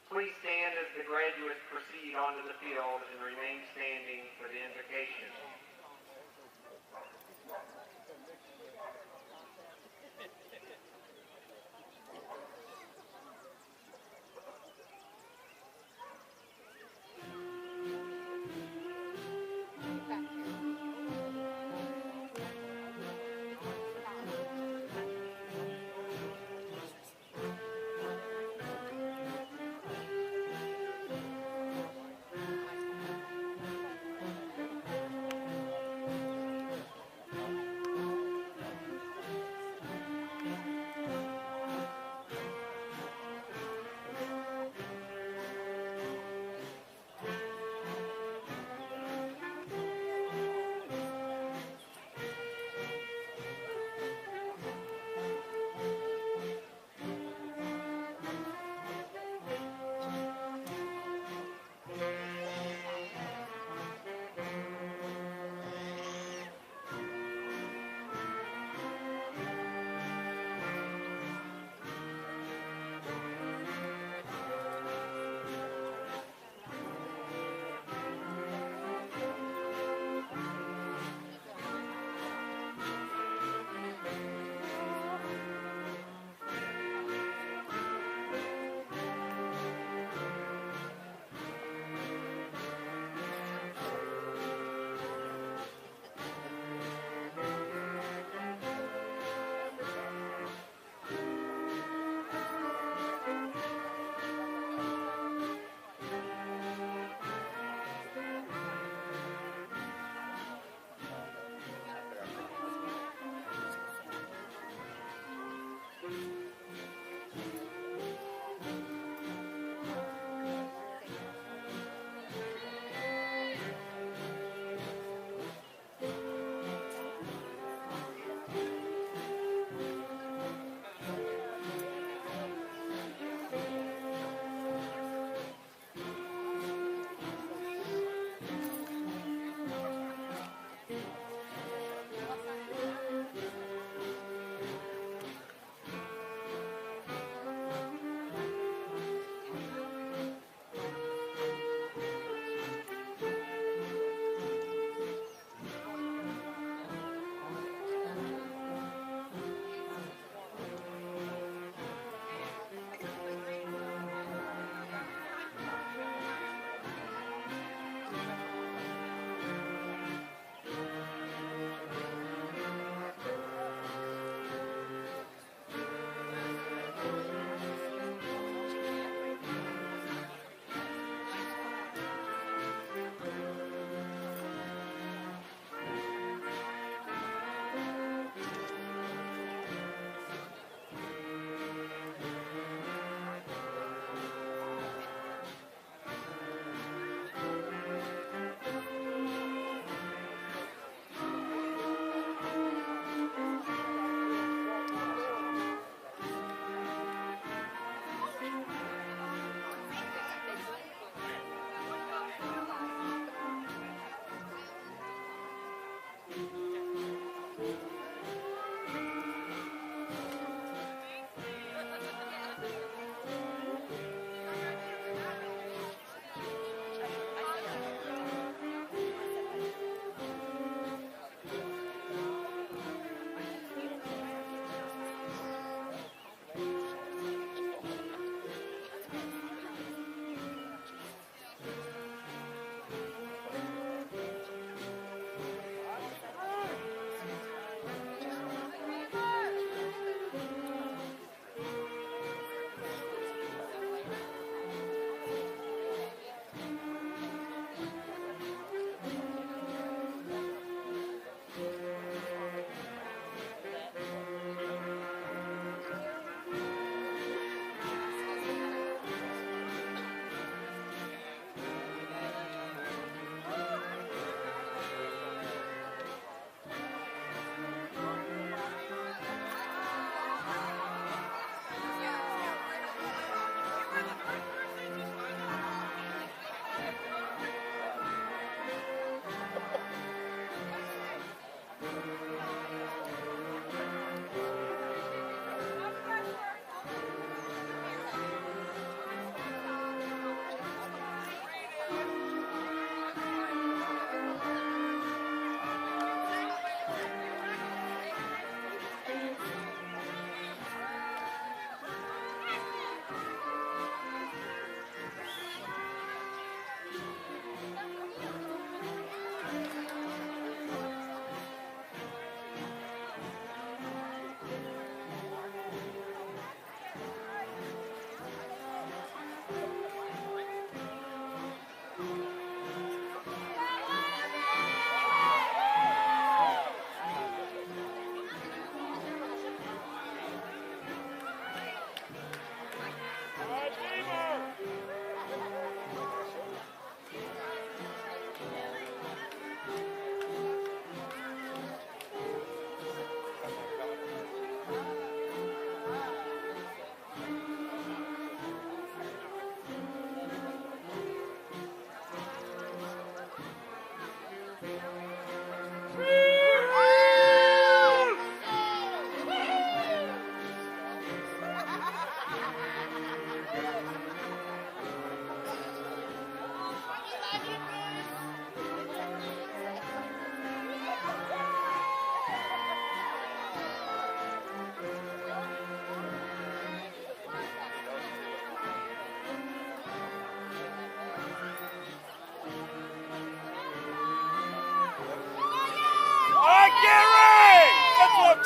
Please stand as the graduates proceed onto the field and remain standing for the invocation.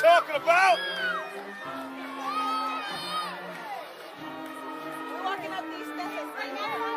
talking about? We're walking up these steps right now.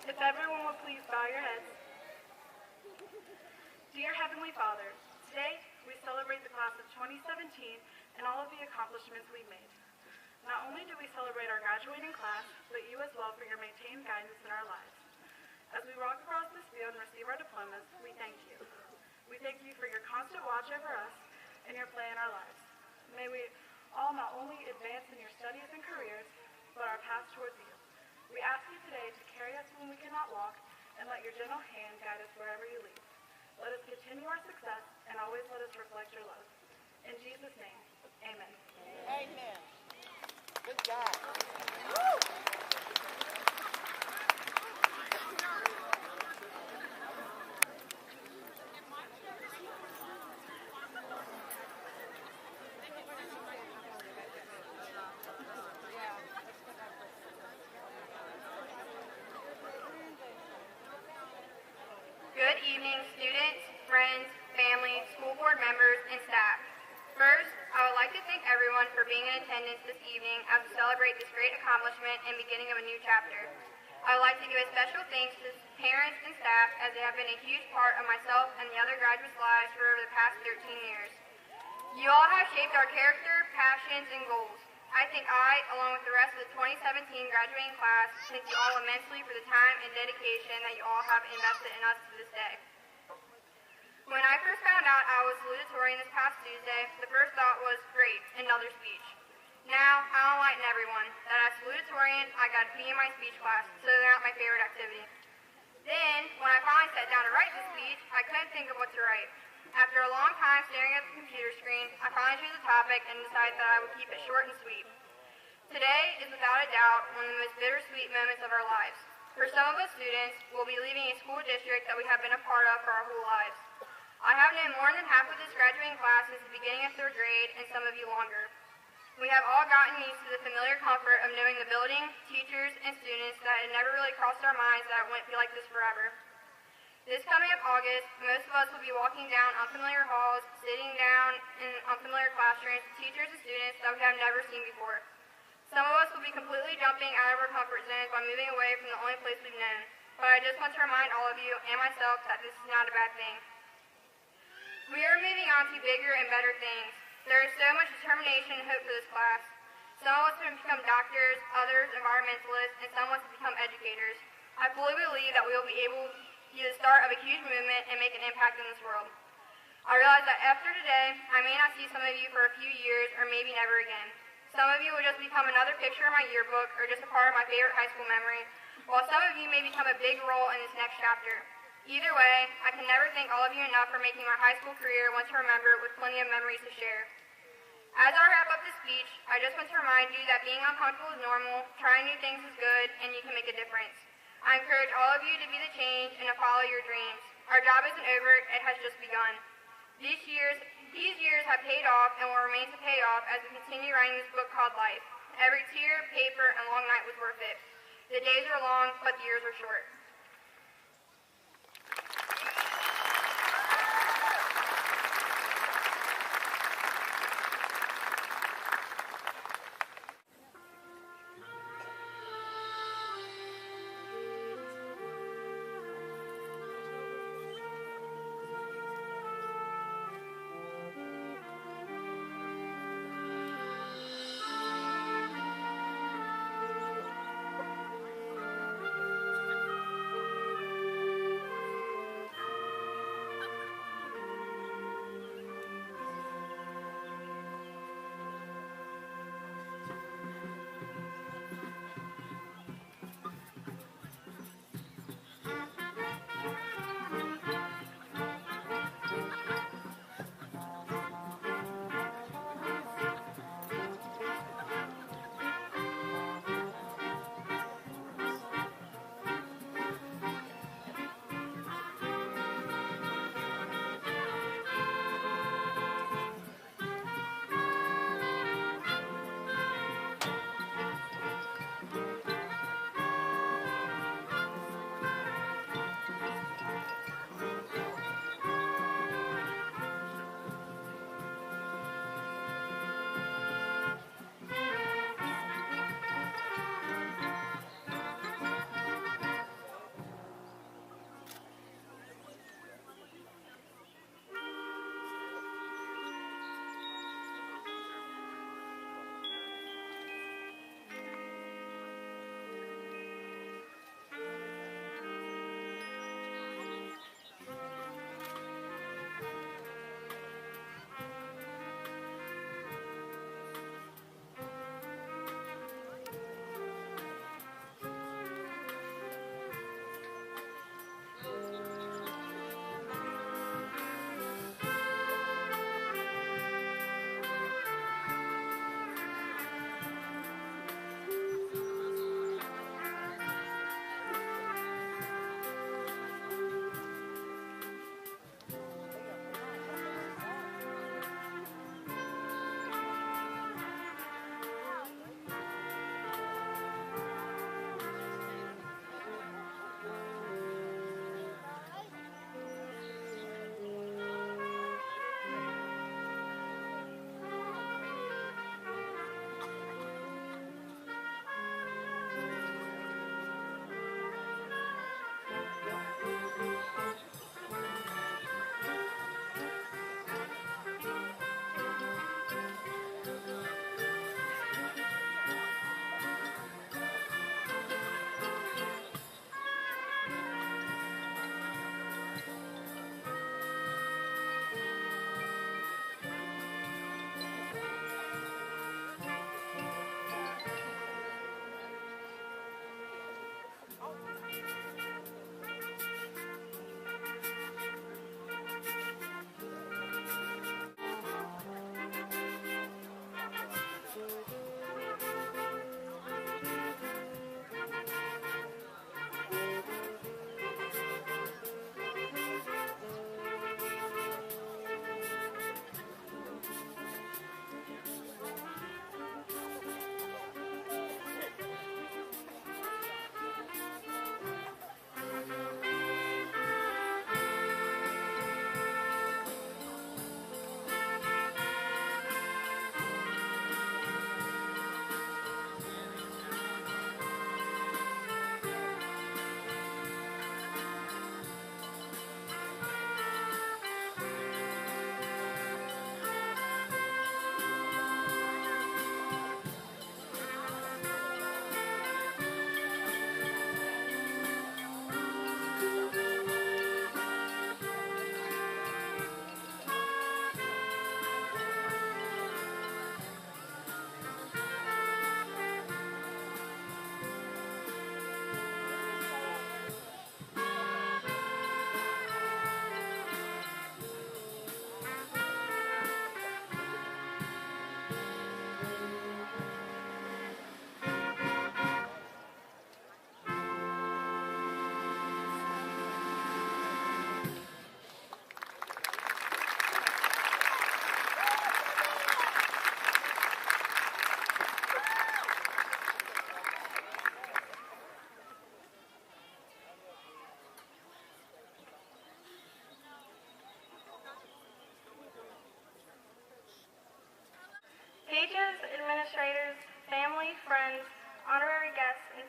If everyone will please bow your heads. Dear Heavenly Father, today we celebrate the class of 2017 and all of the accomplishments we've made. Not only do we celebrate our graduating class, but you as well for your maintained guidance in our lives. As we walk across this field and receive our diplomas, we thank you. We thank you for your constant watch over us and your play in our lives. May we all not only advance in your studies and careers, but our paths towards you. We ask you today to carry us when we cannot walk, and let your gentle hand guide us wherever you lead. Let us continue our success, and always let us reflect your love. In Jesus' name, amen. Amen. Good job. Good evening, students, friends, family, school board members, and staff. First, I would like to thank everyone for being in attendance this evening as we celebrate this great accomplishment and beginning of a new chapter. I would like to give a special thanks to parents and staff as they have been a huge part of myself and the other graduates' lives for over the past 13 years. You all have shaped our character, passions, and goals. I think I, along with the rest of the 2017 graduating class, thank you all immensely for the time and dedication that you all have invested in us to this day. When I first found out I was salutatorian this past Tuesday, the first thought was, great, another speech. Now, I'll enlighten everyone that as salutatorian, I got to be in my speech class, so they're not my favorite activity. Then, when I finally sat down to write the speech, I couldn't think of what to write. After a long time staring at the computer screen, I finally chose a topic and decided that I would keep it short and sweet. Today is without a doubt one of the most bittersweet moments of our lives. For some of us students, we'll be leaving a school district that we have been a part of for our whole lives. I have known more than half of this graduating class since the beginning of 3rd grade, and some of you longer. We have all gotten used to the familiar comfort of knowing the building, teachers, and students that had never really crossed our minds that it wouldn't be like this forever. This coming up August, most of us will be walking down unfamiliar halls, sitting down in unfamiliar classrooms, teachers and students that we have never seen before. Some of us will be completely jumping out of our comfort zones by moving away from the only place we've known. But I just want to remind all of you and myself that this is not a bad thing. We are moving on to bigger and better things. There is so much determination and hope for this class. Some of us want to become doctors, others environmentalists, and some want to become educators. I fully believe that we will be able to be the start of a huge movement and make an impact in this world. I realize that after today, I may not see some of you for a few years or maybe never again. Some of you will just become another picture in my yearbook or just a part of my favorite high school memory, while some of you may become a big role in this next chapter. Either way, I can never thank all of you enough for making my high school career one to remember with plenty of memories to share. As I wrap up this speech, I just want to remind you that being uncomfortable is normal, trying new things is good, and you can make a difference. I encourage all of you to be the change and to follow your dreams. Our job isn't over, it has just begun. These years have paid off and will remain to pay off as we continue writing this book called Life. Every tear, paper, and long night was worth it. The days are long, but the years are short.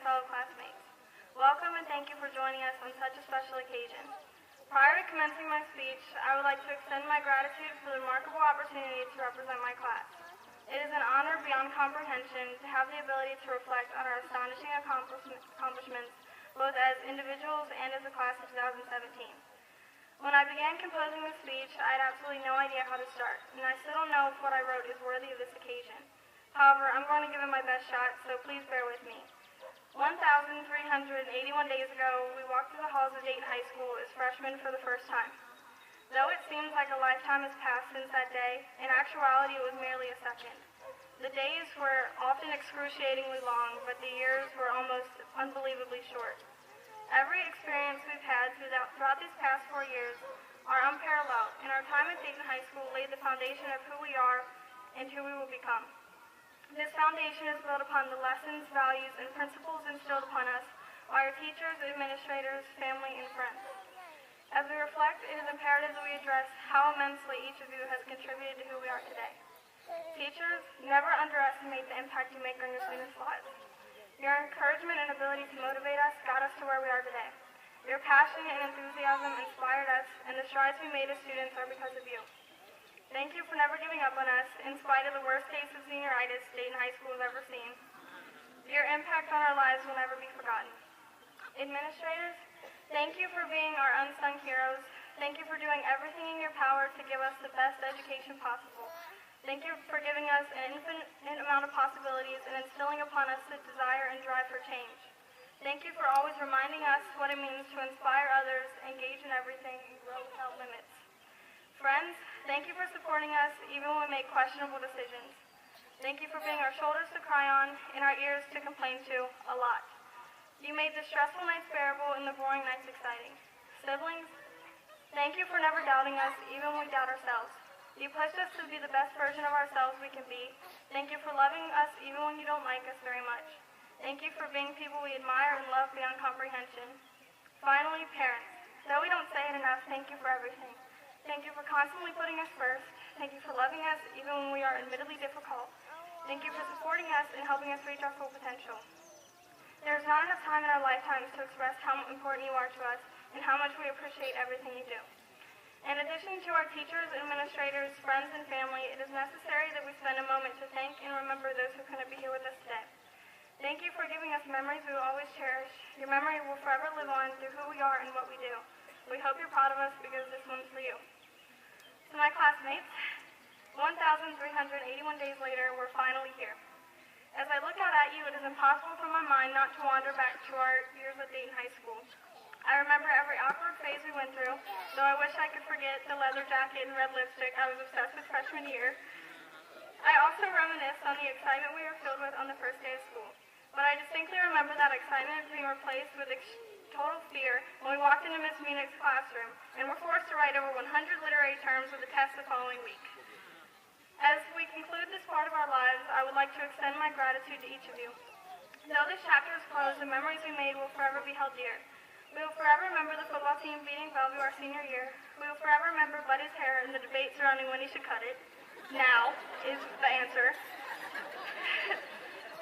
fellow classmates. Welcome and thank you for joining us on such a special occasion. Prior to commencing my speech, I would like to extend my gratitude for the remarkable opportunity to represent my class. It is an honor beyond comprehension to have the ability to reflect on our astonishing accomplishments, both as individuals and as a class of 2017. When I began composing the speech, I had absolutely no idea how to start, and I still don't know if what I wrote is worthy of this occasion. However, I'm going to give it my best shot, so please bear with me. 1,381 days ago, we walked through the halls of Dayton High School as freshmen for the first time. Though it seems like a lifetime has passed since that day, in actuality it was merely a second. The days were often excruciatingly long, but the years were almost unbelievably short. Every experience we've had throughout these past 4 years are unparalleled, and our time at Dayton High School laid the foundation of who we are and who we will become. This foundation is built upon the lessons, values, and principles instilled upon us by our teachers, administrators, family, and friends. As we reflect, it is imperative that we address how immensely each of you has contributed to who we are today. Teachers, never underestimate the impact you make on your students' lives. Your encouragement and ability to motivate us got us to where we are today. Your passion and enthusiasm inspired us, and the strides we made as students are because of you. Thank you for never giving up on us, in spite of the worst case of senioritis Dayton High School has ever seen. Your impact on our lives will never be forgotten. Administrators, thank you for being our unsung heroes. Thank you for doing everything in your power to give us the best education possible. Thank you for giving us an infinite amount of possibilities and instilling upon us the desire and drive for change. Thank you for always reminding us what it means to inspire others, engage in everything, and grow without limits. Friends, thank you for supporting us even when we make questionable decisions. Thank you for being our shoulders to cry on and our ears to complain to a lot. You made the stressful nights bearable and the boring nights exciting. Siblings, thank you for never doubting us even when we doubt ourselves. You pushed us to be the best version of ourselves we can be. Thank you for loving us even when you don't like us very much. Thank you for being people we admire and love beyond comprehension. Finally, parents, though we don't say it enough, thank you for everything. Thank you for constantly putting us first. Thank you for loving us even when we are admittedly difficult. Thank you for supporting us and helping us reach our full potential. There is not enough time in our lifetimes to express how important you are to us and how much we appreciate everything you do. In addition to our teachers, administrators, friends, and family, it is necessary that we spend a moment to thank and remember those who couldn't be here with us today. Thank you for giving us memories we will always cherish. Your memory will forever live on through who we are and what we do. We hope you're proud of us because this one's for you. To my classmates, 1,381 days later, we're finally here. As I look out at you, it is impossible for my mind not to wander back to our years at Dayton High School. I remember every awkward phase we went through, though I wish I could forget the leather jacket and red lipstick I was obsessed with freshman year. I also reminisce on the excitement we were filled with on the first day of school. But I distinctly remember that excitement being replaced with total fear when we walked into Miss Munich's classroom and were forced to write over 100 literary terms with the test the following week. As we conclude this part of our lives, I would like to extend my gratitude to each of you. Though this chapter is closed, the memories we made will forever be held dear. We will forever remember the football team beating Bellevue our senior year. We will forever remember Buddy's hair and the debate surrounding when he should cut it. Now is the answer.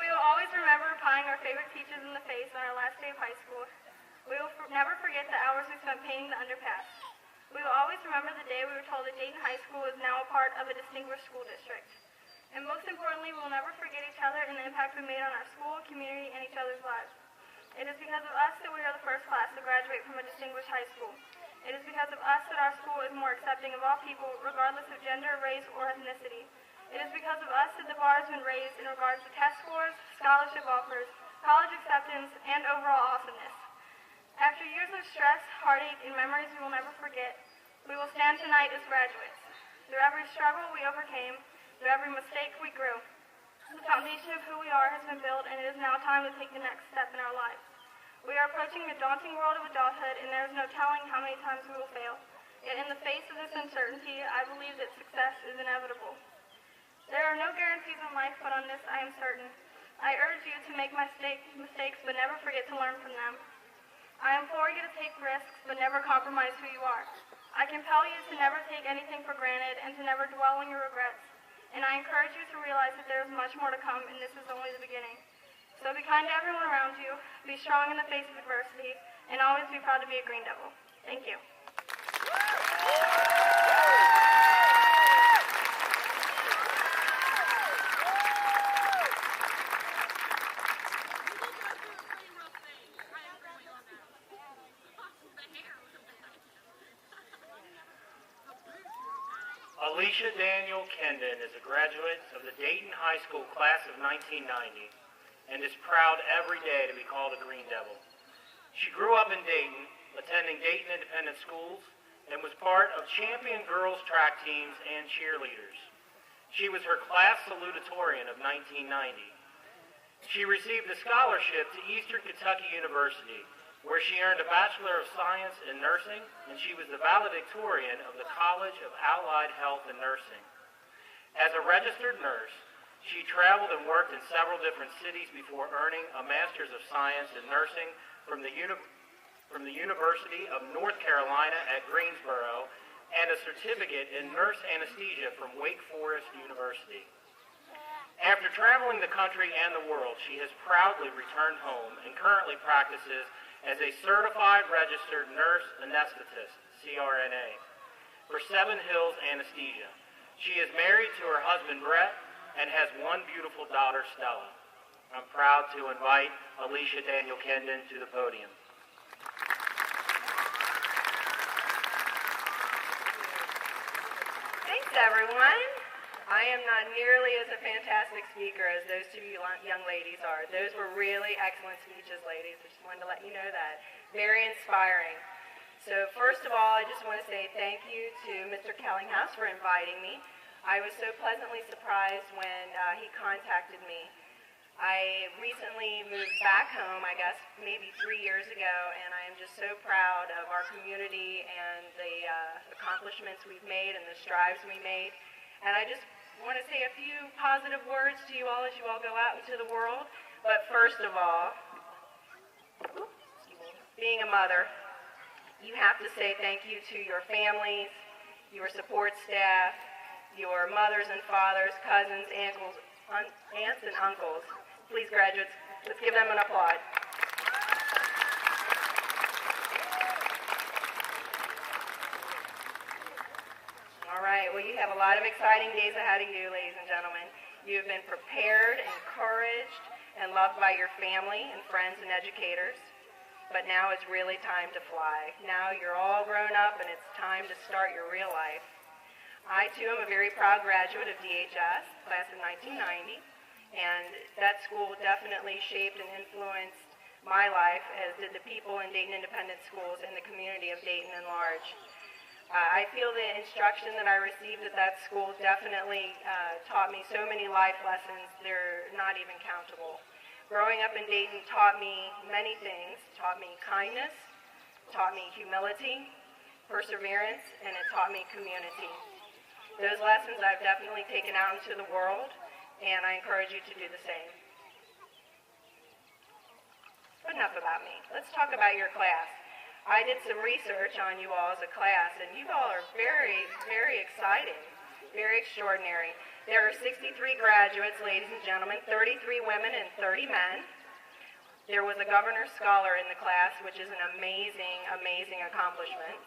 We will always remember pieing our favorite teachers in the face on our last day of high school. We will never forget the hours we spent painting the underpass. We will always remember the day we were told that Dayton High School is now a part of a distinguished school district. And most importantly, we will never forget each other and the impact we made on our school, community, and each other's lives. It is because of us that we are the first class to graduate from a distinguished high school. It is because of us that our school is more accepting of all people, regardless of gender, race, or ethnicity. It is because of us that the bar has been raised in regards to test scores, scholarship offers, college acceptance, and overall awesomeness. After years of stress, heartache, and memories we will never forget, we will stand tonight as graduates. Through every struggle we overcame, through every mistake we grew. The foundation of who we are has been built, and it is now time to take the next step in our lives. We are approaching the daunting world of adulthood, and there is no telling how many times we will fail. Yet in the face of this uncertainty, I believe that success is inevitable. There are no guarantees in life, but on this I am certain. I urge you to make mistakes, but never forget to learn from them. I implore you to take risks, but never compromise who you are. I compel you to never take anything for granted and to never dwell on your regrets. And I encourage you to realize that there is much more to come, and this is only the beginning. So be kind to everyone around you, be strong in the face of adversity, and always be proud to be a Green Devil. Thank you. Alicia Daniel Kendon is a graduate of the Dayton High School class of 1990 and is proud every day to be called a Green Devil. She grew up in Dayton, attending Dayton Independent Schools, and was part of champion girls track teams and cheerleaders. She was her class salutatorian of 1990. She received a scholarship to Eastern Kentucky University, where she earned a Bachelor of Science in Nursing, and she was the valedictorian of the College of Allied Health and Nursing. As a registered nurse, she traveled and worked in several different cities before earning a Master's of Science in Nursing from the University of North Carolina at Greensboro and a certificate in nurse anesthesia from Wake Forest University. After traveling the country and the world, she has proudly returned home and currently practices as a certified registered nurse anesthetist, CRNA, for Seven Hills Anesthesia. She is married to her husband, Brett, and has one beautiful daughter, Stella. I'm proud to invite Alicia Daniel Kendon to the podium. Thanks, everyone. I am not nearly as a fantastic speaker as those two young ladies are. Those were really excellent speeches, ladies. I just wanted to let you know that. Very inspiring. So first of all, I just want to say thank you to Mr. Kellinghouse for inviting me. I was so pleasantly surprised when he contacted me. I recently moved back home, I guess, maybe 3 years ago, and I am just so proud of our community and the accomplishments we've made and the strides we made. And I just want to say a few positive words to you all as you all go out into the world. But first of all, being a mother, you have to say thank you to your families, your support staff, your mothers and fathers, cousins, aunts and uncles. Please, graduates, let's give them an applaud. All right, well, you have a lot of exciting days ahead of you, ladies and gentlemen. You have been prepared, encouraged, and loved by your family and friends and educators. But now it's really time to fly. Now you're all grown up and it's time to start your real life. I, too, am a very proud graduate of DHS, class of 1990, and that school definitely shaped and influenced my life, as did the people in Dayton Independent Schools and the community of Dayton at large. I feel the instruction that I received at that school definitely taught me so many life lessons, they're not even countable. Growing up in Dayton taught me many things. It taught me kindness, taught me humility, perseverance, and it taught me community. Those lessons I've definitely taken out into the world, and I encourage you to do the same. But enough about me. Let's talk about your class. I did some research on you all as a class, and you all are very, very exciting, very extraordinary. There are 63 graduates, ladies and gentlemen, 33 women and 30 men. There was a governor's scholar in the class, which is an amazing, amazing accomplishment.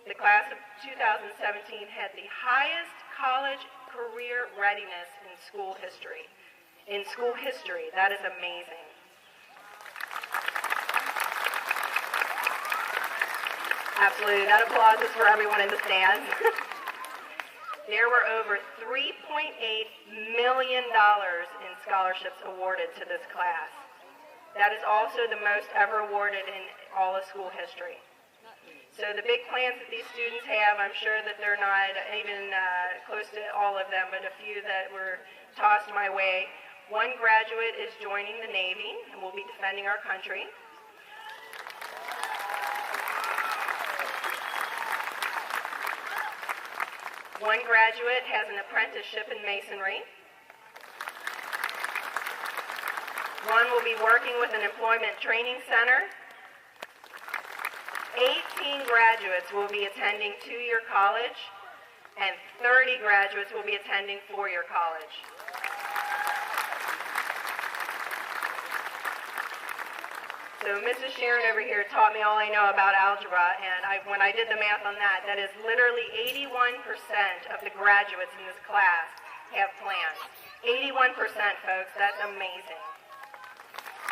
The class of 2017 had the highest college career readiness in school history. In school history, that is amazing. Absolutely, that applause is for everyone in the stands. There were over $3.8 million in scholarships awarded to this class. That is also the most ever awarded in all of school history. So the big plans that these students have, I'm sure that they're not even close to all of them, but a few that were tossed my way. One graduate is joining the Navy and will be defending our country. One graduate has an apprenticeship in masonry. One will be working with an employment training center. 18 graduates will be attending two-year college, and 30 graduates will be attending four-year college. So Mrs. Sharon over here taught me all I know about algebra, and when I did the math on that, that is literally 81% of the graduates in this class have plans. 81%, folks, that's amazing.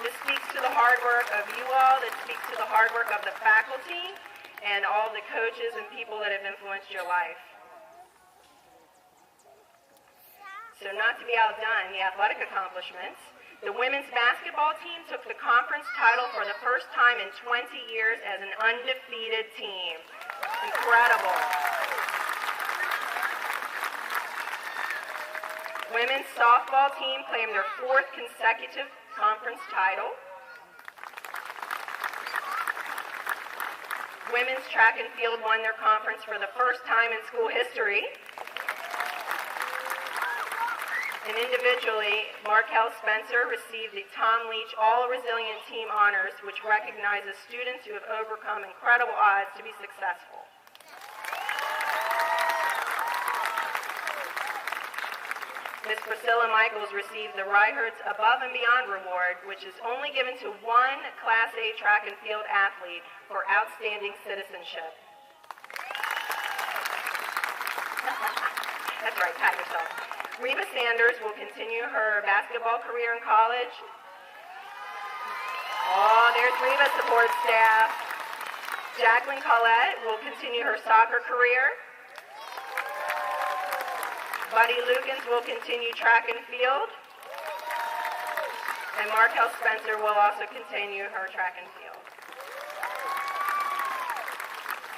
This speaks to the hard work of you all, that speaks to the hard work of the faculty and all the coaches and people that have influenced your life. So not to be outdone, the athletic accomplishments. The women's basketball team took the conference title for the first time in 20 years as an undefeated team. Incredible. Women's softball team claimed their 4th consecutive conference title. Women's track and field won their conference for the first time in school history. And individually, Markel Spencer received the Tom Leach All Resilient Team Honors, which recognizes students who have overcome incredible odds to be successful. Miss Priscilla Michaels received the Reichert's Above and Beyond Award, which is only given to one Class A track and field athlete for outstanding citizenship. That's right, pat yourself. Reba Sanders will continue her basketball career in college. Oh, there's Reba's support staff. Jacqueline Collette will continue her soccer career. Buddy Lukens will continue track and field. And Markel Spencer will also continue her track and field.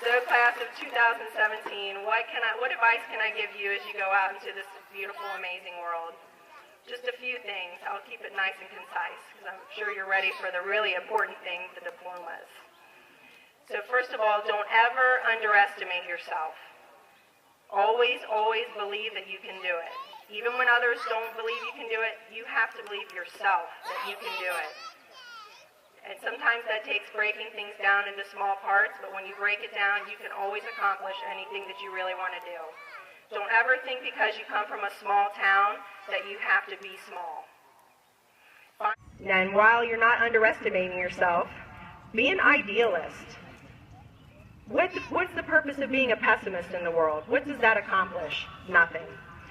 So class of 2017, what advice can I give you as you go out into this beautiful, amazing world? Just a few things. I'll keep it nice and concise because I'm sure you're ready for the really important thing, the diplomas. So first of all, don't ever underestimate yourself. Always, always believe that you can do it. Even when others don't believe you can do it, you have to believe yourself that you can do it. And sometimes that takes breaking things down into small parts, but when you break it down, you can always accomplish anything that you really want to do. Don't ever think because you come from a small town that you have to be small. And while you're not underestimating yourself, be an idealist. What's the purpose of being a pessimist in the world? What does that accomplish? Nothing.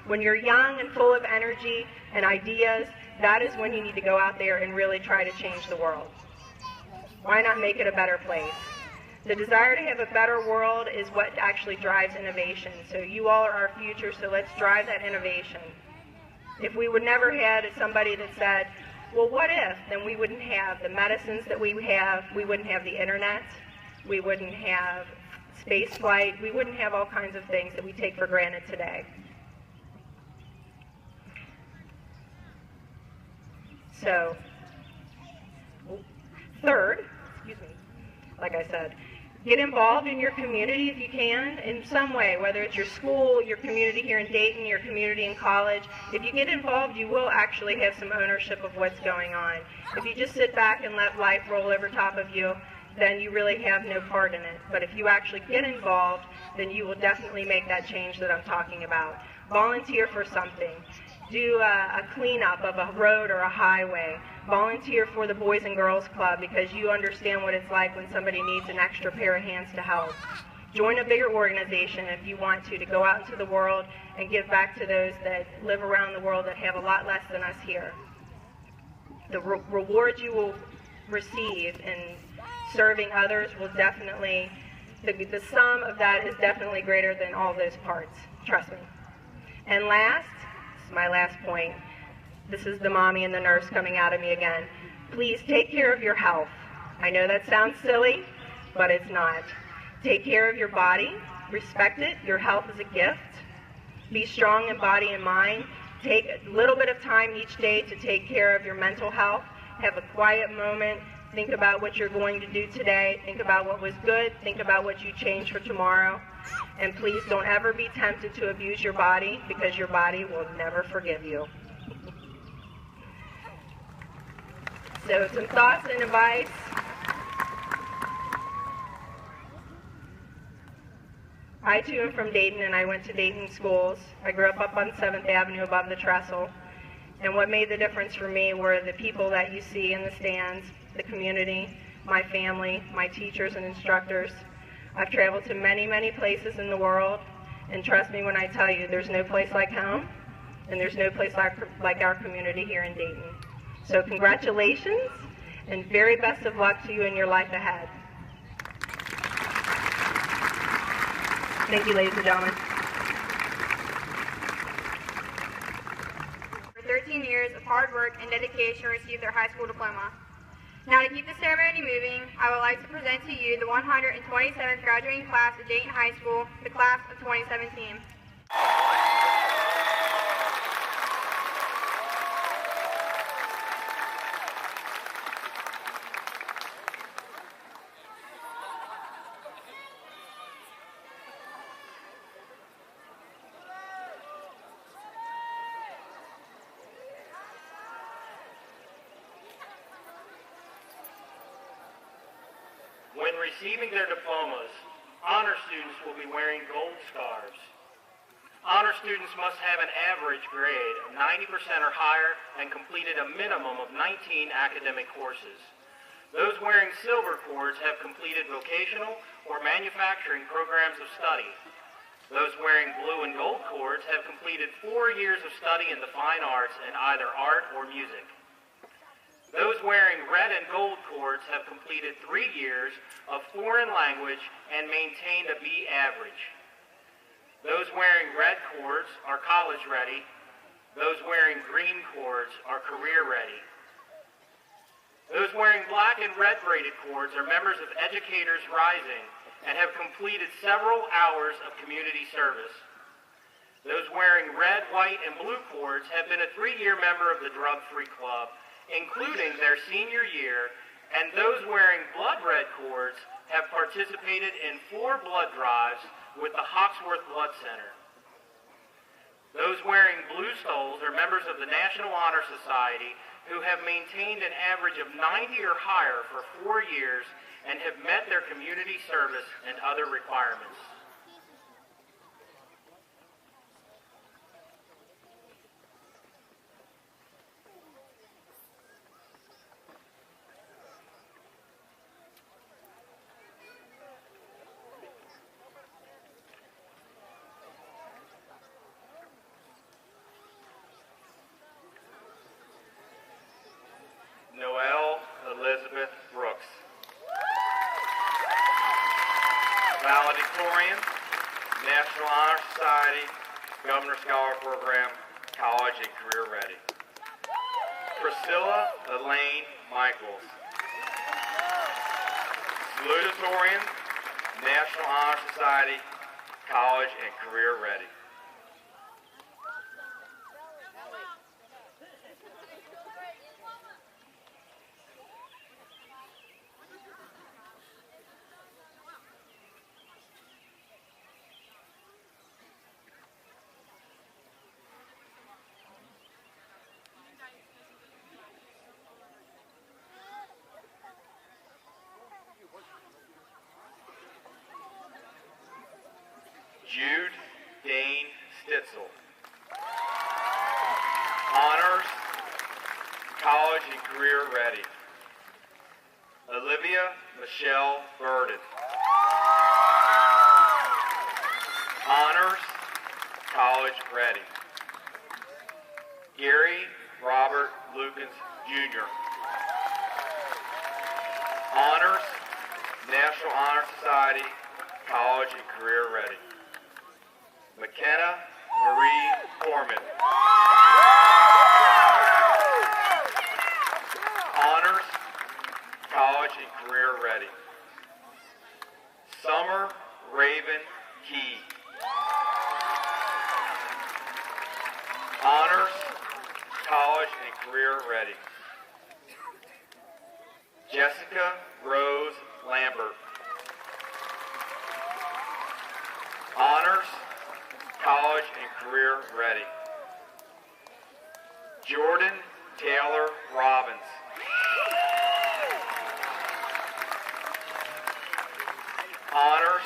When you're young and full of energy and ideas, that is when you need to go out there and really try to change the world. Why not make it a better place? The desire to have a better world is what actually drives innovation. So you all are our future, so let's drive that innovation. If we would never had somebody that said, well, what if? Then we wouldn't have the medicines that we have, we wouldn't have the internet, we wouldn't have space flight, we wouldn't have all kinds of things that we take for granted today. So, third, like I said, get involved in your community if you can in some way, whether it's your school, your community here in Dayton, your community in college. If you get involved, you will actually have some ownership of what's going on. If you just sit back and let life roll over top of you, then you really have no part in it. But if you actually get involved, then you will definitely make that change that I'm talking about. Volunteer for something. Do a cleanup of a road or a highway. Volunteer for the Boys and Girls Club because you understand what it's like when somebody needs an extra pair of hands to help. Join a bigger organization if you want to go out into the world and give back to those that live around the world that have a lot less than us here. The rewards you will receive in serving others will definitely, the sum of that is definitely greater than all those parts. Trust me. And last, this is my last point. This is the mommy and the nurse coming out of me again. Please take care of your health. I know that sounds silly, but it's not. Take care of your body. Respect it. Your health is a gift. Be strong in body and mind. Take a little bit of time each day to take care of your mental health. Have a quiet moment. Think about what you're going to do today. Think about what was good. Think about what you changed for tomorrow. And please don't ever be tempted to abuse your body because your body will never forgive you. So some thoughts and advice. I too am from Dayton and I went to Dayton schools. I grew up on 7th Avenue above the trestle. And what made the difference for me were the people that you see in the stands, the community. my family, my teachers and instructors. I've traveled to many, many places in the world, and trust me when I tell you, there's no place like home, and there's no place like our community here in Dayton. So congratulations, and very best of luck to you in your life ahead. Thank you, ladies and gentlemen. For 13 years of hard work and dedication received their high school diploma. Now, to keep the ceremony moving, I would like to present to you the 127th graduating class of Dayton High School, the class of 2017. When receiving their diplomas, honor students will be wearing gold scarves. Honor students must have an average grade of 90% or higher and completed a minimum of 19 academic courses. Those wearing silver cords have completed vocational or manufacturing programs of study. Those wearing blue and gold cords have completed 4 years of study in the fine arts in either art or music. Those wearing red and gold cords have completed 3 years of foreign language and maintained a B average. Those wearing red cords are college ready. Those wearing green cords are career ready. Those wearing black and red braided cords are members of Educators Rising and have completed several hours of community service. Those wearing red, white, and blue cords have been a 3-year member of the Drug Free Club, including their senior year, and those wearing blood red cords have participated in 4 blood drives with the Hawksworth Blood Center. Those wearing blue stoles are members of the National Honor Society who have maintained an average of 90 or higher for 4 years and have met their community service and other requirements. Elizabeth Brooks. Valedictorian, National Honor Society, Governor Scholar Program, College and Career Ready. Priscilla Elaine Michaels. Salutatorian, National Honor Society, College and Career Ready. Jude Dane Stitzel. Honors, College and Career Ready. Olivia Michelle Burden. Honors, College Ready. Gary Robert Lukens, Jr. Honors, National Honor Society, College and Career Ready. McKenna Marie Foreman. Honors, College and Career Ready. Summer Raven Key. Honors, College and Career Ready. Jessica Rose Lambert. Honors, College and Career Ready. Jordan Taylor Robbins. Honors,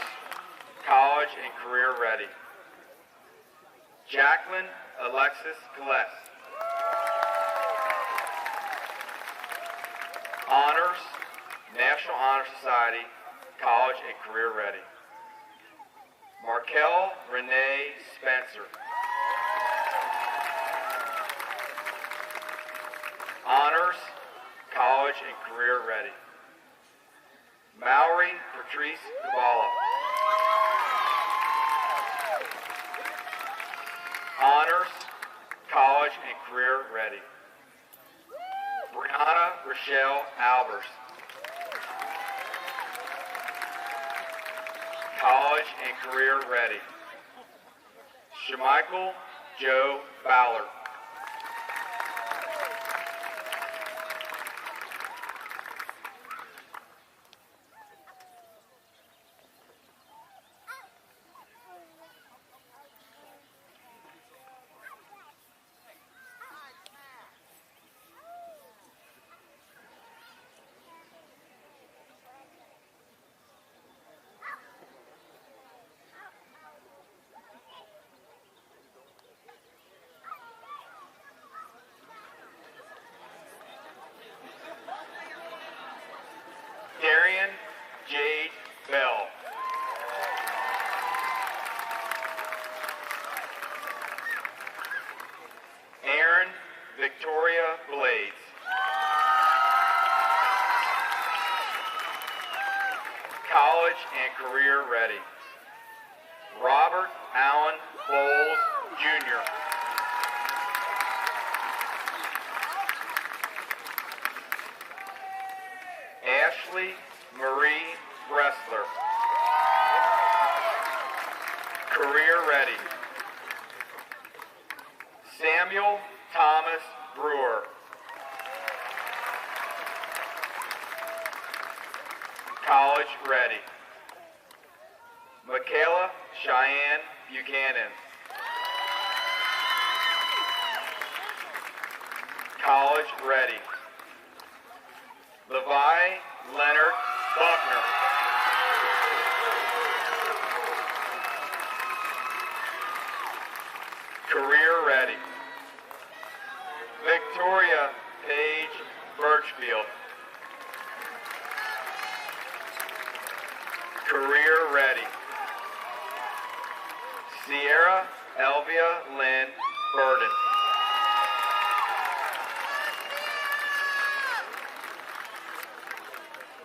College and Career Ready. Jacqueline Alexis Gillespie. Honors, National Honor Society, college and career ready. Markel Renee Spencer. Honors, college and career ready. Mallory Patrice Kabala. Honors, college and career ready. Brianna Rochelle Albers. College and career ready. Shemichael Joe Ballard. Darian Jade Bell. Aaron Victoria Blades. College and career ready. Robert Allen Bowles, Jr. Ashley Marie Bressler. Career ready. Samuel Thomas Brewer. College ready. Michaela Cheyenne Buchanan. College ready. Levi Leonard Buckner. Career ready. Victoria Paige Birchfield. Career ready. Sierra Elvia Lynn Burden.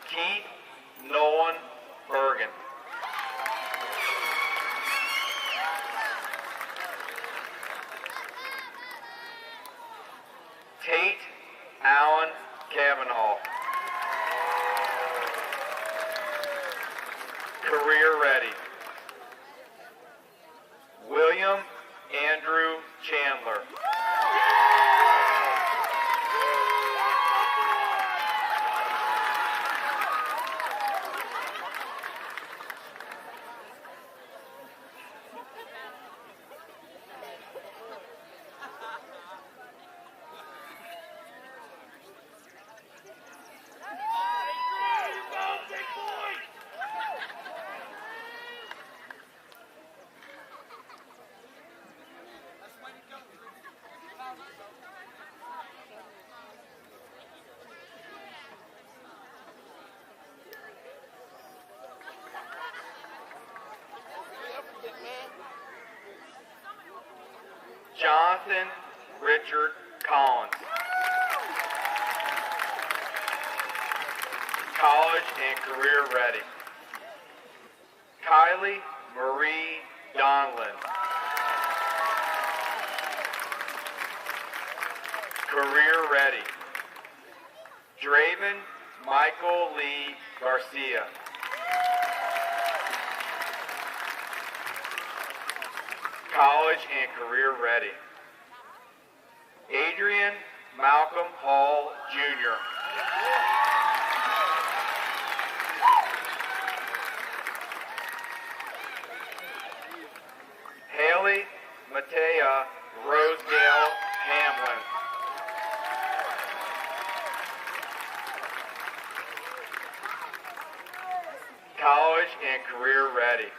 Keith Nolan Bergen. Tate Allen Kavanaugh. Career ready. William Andrew Chandler. Jonathan Richard Collins. College and career ready. Kylie Marie Donlin. Career ready. Draven Michael Lee Garcia. College and career ready. Adrian Malcolm Hall, Jr. Haley Matea Rosedale Hamlin. College and career ready.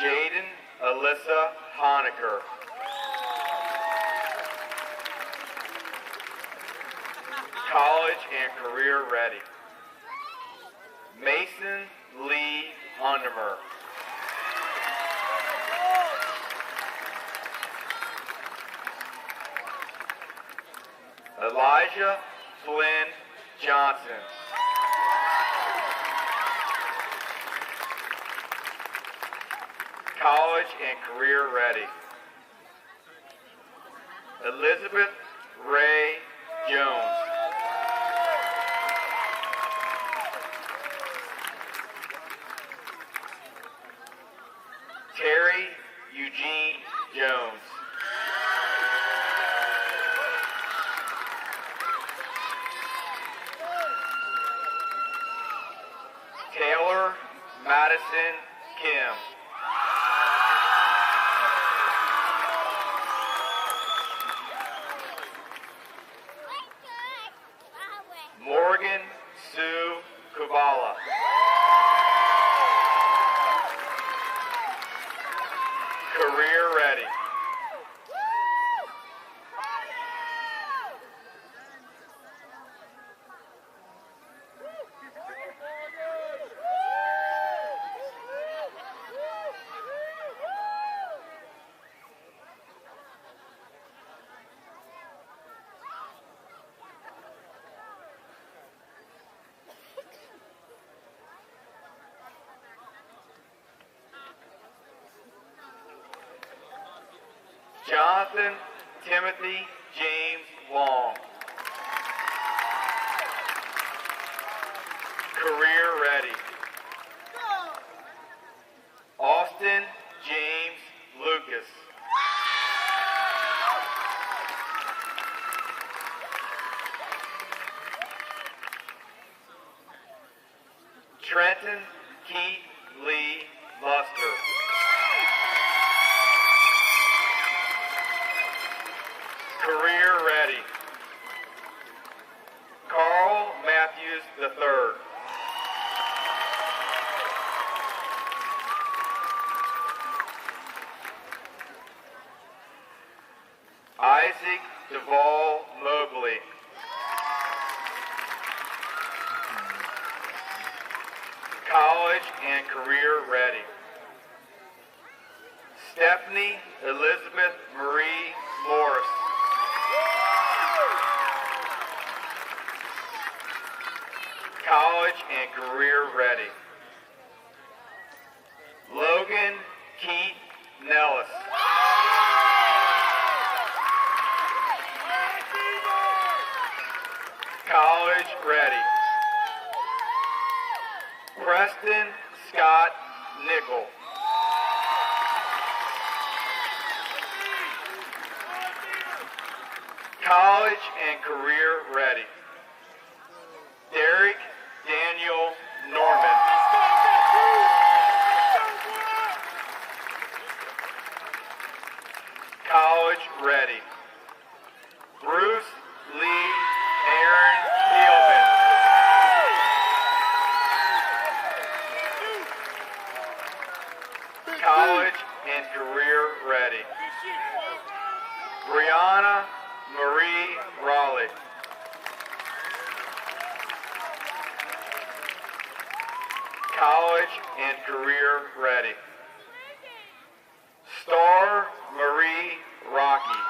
Jaden Alyssa Honecker. College and career ready. Mason Lee Undermer. Elijah Flynn Johnson. College and career ready. Elizabeth Ray Jones. Terry Eugene Jones. Taylor Madison Kim. Morgan Sue Kubala. Career ready. Jonathan Timothy James Long. Career ready. Austin James Lucas. Trenton Keith Lee Luster. Career ready. Carl Matthews III. Isaac Duvall Mobley. College and career ready. Stephanie Elizabeth Marie Morris. College and career ready. Logan Keith Nellis. College ready. Preston Scott Nickel. College and career ready. Derek Daniel Norman. College ready. Bruce Lee Aaron Thielman. College and career ready. Brianna Marie Raleigh. College and career ready. Star Marie Rocky.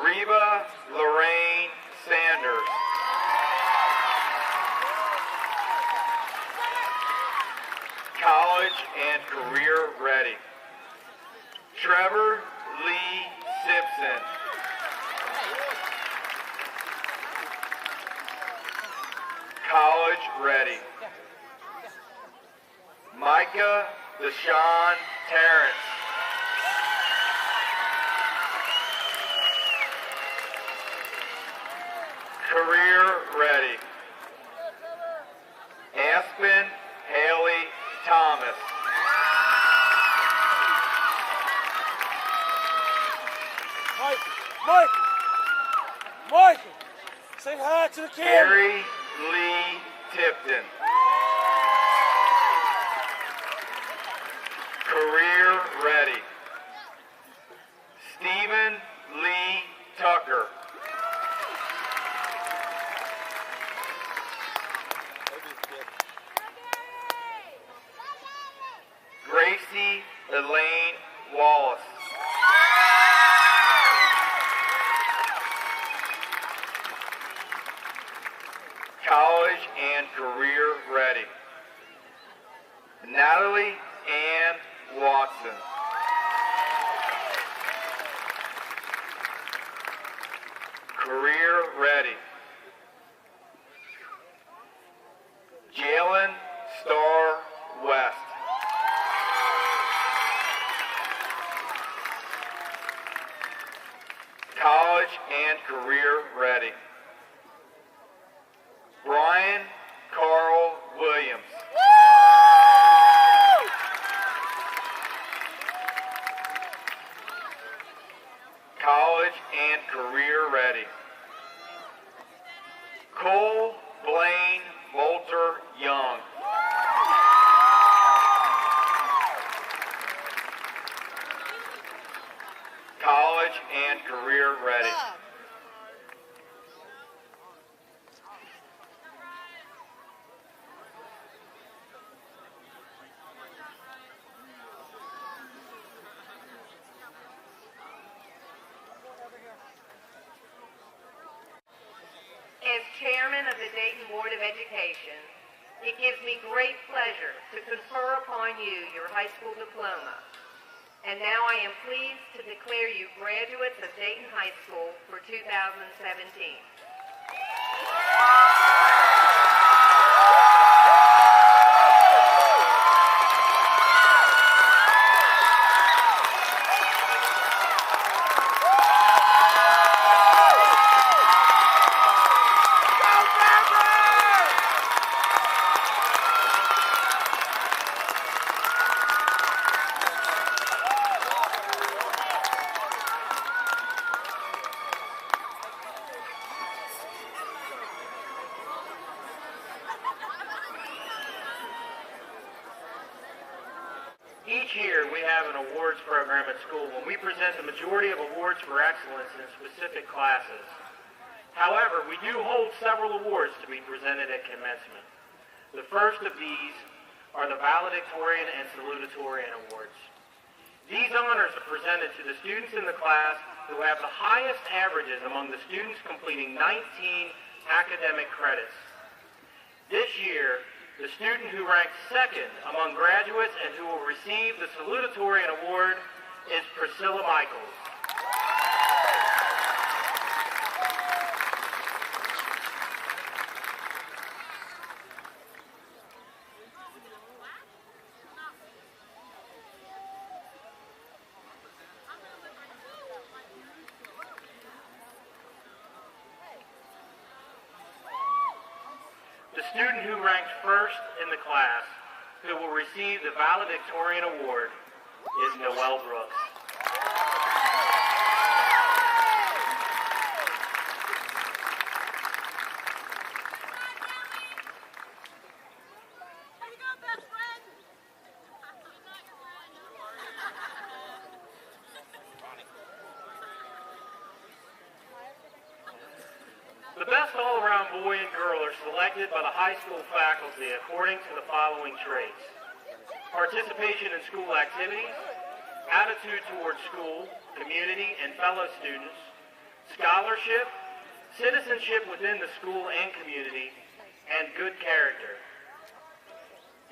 Reba Lorraine Sanders. College and career ready. Trevor Lee Simpson. College ready. Micah Deshaun Terrence. career ready. Aspen Haley Thomas. Michael, say hi to the camera. Carrie Lee Tipton. Career ready. Stephen Lee Tucker. Gracie Elaine Wallace. College and career ready. Natalie Ann Watson. Career ready. Jalen Starr West. College and career ready. Brian Carl Williams. College and career ready. Cole Blaine Volter Young. College and career ready. As chairman of the Dayton Board of Education, it gives me great pleasure to confer upon you your high school diploma. And now I am pleased to declare you graduates of Dayton High School for 2017. Each year, we have an awards program at school when we present the majority of awards for excellence in specific classes. However, we do hold several awards to be presented at commencement. The first of these are the Valedictorian and Salutatorian Awards. These honors are presented to the students in the class who have the highest averages among the students completing 19 academic credits. This year, the student who ranks second among graduates and who will receive the Salutatorian Award is Priscilla Michaels. The student who ranks first in the class, who will receive the Valedictorian Award, is Noelle Brooks. The best all-around boy and girl are selected by the high school faculty according to the following traits: participation in school activities, attitude towards school, community, and fellow students, scholarship, citizenship within the school and community, and good character.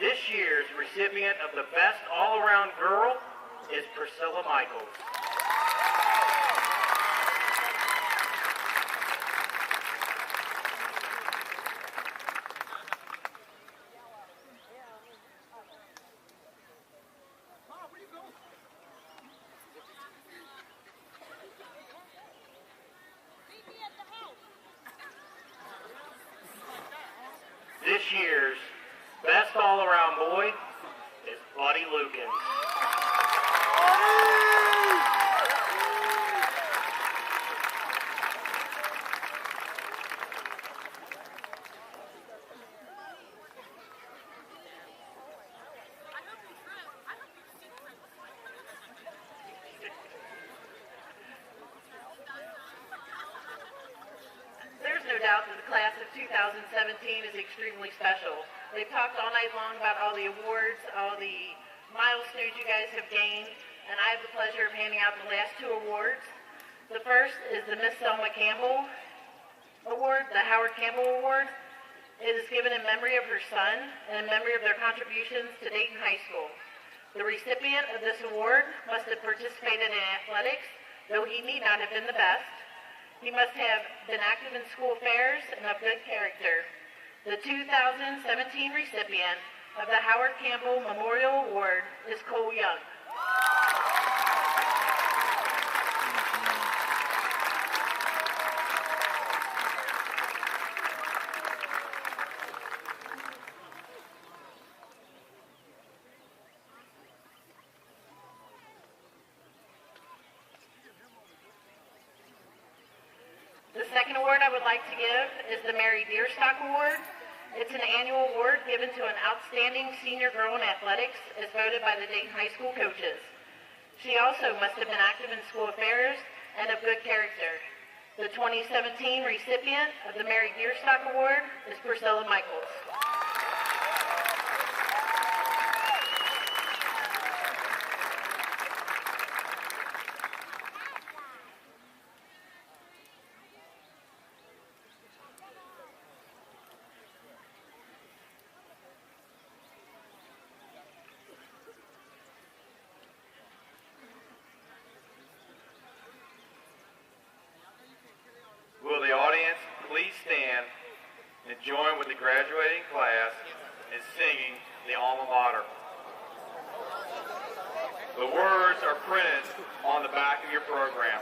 This year's recipient of the best all-around girl is Priscilla Michaels. this year's Best All-Around Boy is Buddy Lukens. There's no doubt that the class of 2017 is extremely special. They've talked all night long about all the awards, all the milestones you guys have gained, and I have the pleasure of handing out the last two awards. The first is the Miss Selma Campbell Award, the Howard Campbell Award. It is given in memory of her son and in memory of their contributions to Dayton High School. The recipient of this award must have participated in athletics, though he need not have been the best. He must have been active in school affairs and of good character. The 2017 recipient of the Howard Campbell Memorial Award is Cole Young. The second award I would like to give is the Mary Deerstock Award. It's an annual award given to an outstanding senior girl in athletics as voted by the Dayton High School coaches. She also must have been active in school affairs and of good character. The 2017 recipient of the Mary Deerstock Award is Priscilla Michaels. Will the audience please stand and join with the graduating class in singing the alma mater? The words are printed on the back of your program.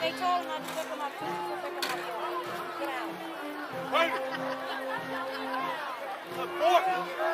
They told him not to pick them up. So pick them up. Get out. Wait. Boy.